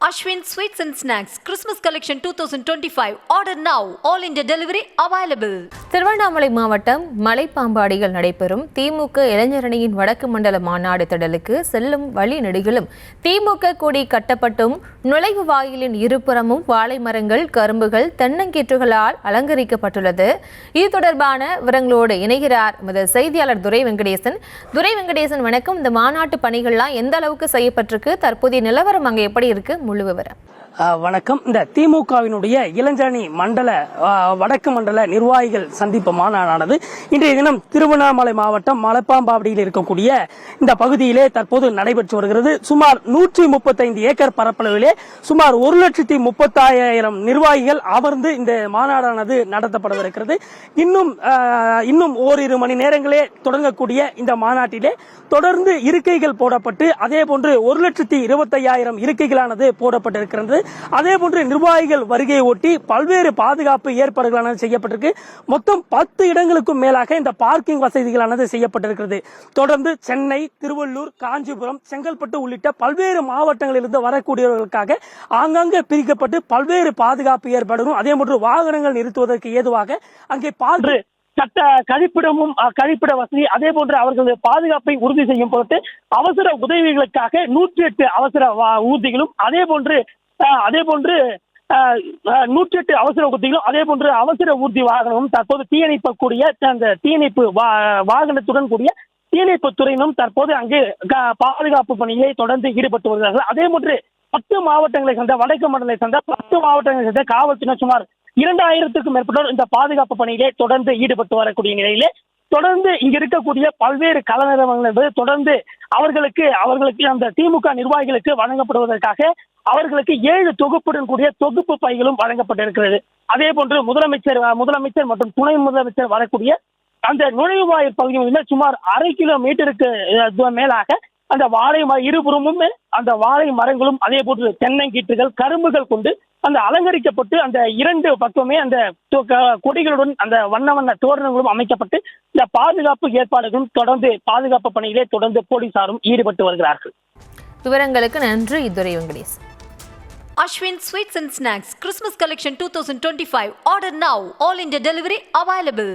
Ashwin Sweets and Snacks Christmas Collection 2025. Order now. All India delivery available. Tiruvannamalai மாவட்டம் மலைப்பாம்பாடியில் நடைபெறும் திமுக இளைஞரணியின் வடக்கு மண்டல மாநாடு திடலுக்கு செல்லும் வழி நெடுகிலும் திமுக கொடி கட்டப்பட்டும் நுழைவு வாயிலின் இருபுறமும் வாழை மரங்கள், கரும்புகள், தென்னங்கீற்றுகளால் அலங்கரிக்கப்பட்டுள்ளது. இது தொடர்பான விவரங்களோடு இணைகிறார் முதல் செய்தியாளர் துரை வெங்கடேசன். வணக்கம். இந்த மாநாட்டு பணிகள்லாம் எந்த அளவுக்கு செய்யப்பட்டிருக்கு, தற்போதைய நிலவரம் அங்கே எப்படி இருக்கு, முழு விவரம்? வணக்கம். இந்த திமுகவினுடைய இளைஞரணி மண்டல வடக்கு மண்டல நிர்வாகிகள் சந்திப்பு மாநாடானது இன்றைய தினம் திருவண்ணாமலை மாவட்டம் மலைப்பாம்பாடியில் இருக்கக்கூடிய இந்த பகுதியிலே தற்போது நடைபெற்று வருகிறது. சுமார் 135 ஏக்கர் பரப்பளவிலே சுமார் 1,30,000 நிர்வாகிகள் அமர்ந்து இந்த மாநாடானது நடத்தப்படவிருக்கிறது. இன்னும் ஓரிரு மணி நேரங்களே தொடங்கக்கூடிய இந்த மாநாட்டிலே தொடர்ந்து இருக்கைகள் போடப்பட்டு அதே போன்று 1,25,000 இருக்கைகளானது போடப்பட்டிருக்கிறது. அதே போன்று நிர்வாகிகள் வருகையை ஒட்டி பல்வேறு பாதுகாப்பு ஏற்பாடுகளானது செய்யப்பட்டிருக்கு. மொத்தம் 10 இடங்களுக்கும் மேலாக இந்த பார்க்கிங் வசதிகளானது செய்யப்பட்டிருக்கிறது. தொடர்ந்து சென்னை, திருவள்ளூர், காஞ்சிபுரம், செங்கல்பட்டு உள்ளிட்ட பல்வேறு மாவட்டங்களிலிருந்து வரக்கூடியவர்களுக்காக ஆங்காங்கே பிரிக்கப்பட்டு பல்வேறு பாதுகாப்பு ஏற்பாடுகளும் அதே போன்று வாகனங்கள் நிறுத்துவதற்கு ஏதுவாக அங்கே சட்ட கழிப்பிட வசதி அதே போன்று அவர்களது பாதுகாப்பை உறுதி செய்யும் பொருட்டு அவசர உதவிகளுக்காக 108 அவசர ஊர்திகளும் அதே போன்று 108 அவசர ஊர்திகளும் அதே போன்று அவசர ஊர்தி வாகனமும் தற்போது தீயணைப்பு வாகனத்துடன் கூடிய தீயணைப்பு துறையினரும் தற்போது அங்கு பாதுகாப்பு பணியை தொடர்ந்து ஈடுபட்டு வருகிறார்கள். அதே போன்று 10 மாவட்டங்களை சேர்ந்த வடக்கு மண்டலத்தை சேர்ந்த 10 மாவட்டங்களை சேர்ந்த காவல்துறை சுமார் 2000க்கும் மேற்பட்டோர் இந்த பாதுகாப்பு பணியிலே தொடர்ந்து ஈடுபட்டு வரக்கூடிய நிலையிலே தொடர்ந்து இங்க இருக்கக்கூடிய பல்வேறு கள நிறுவனங்கள் என்பது தொடர்ந்து அவர்களுக்கு அந்த திமுக நிர்வாகிகளுக்கு வழங்கப்படுவதற்காக அவர்களுக்கு 7 தொகுப்புடன் கூடிய தொகுப்பு பைகளும் வழங்கப்பட்டிருக்கிறது. அதே போன்று முதலமைச்சர் மற்றும் துணை முதலமைச்சர் வரக்கூடிய அந்த நுழைவாயில் பகுதியில் சுமார் 1/2 கிலோமீட்டருக்கு மேலாக அந்த இருபுறமும் அந்த வாழை மரங்களும் அதே போன்று தென்னங்கீற்றுகள், கரும்புகள் கொண்டு அந்த அலங்கரிக்கப்பட்டு அந்த 2 பக்கமே அந்த கொடிகளுடன் அந்த வண்ண தோரணங்களும் அமைக்கப்பட்டு இந்த பாதுகாப்பு ஏற்பாடுகளும் தொடர்ந்து பாதுகாப்பு பணியிலே தொடர்ந்து போலீசாரும் ஈடுபட்டு வருகிறார்கள். விவரங்களுக்கு நன்றி துரை Venkatesan. Ashwin Sweets and Snacks Christmas Collection 2025. Order now. All India delivery available.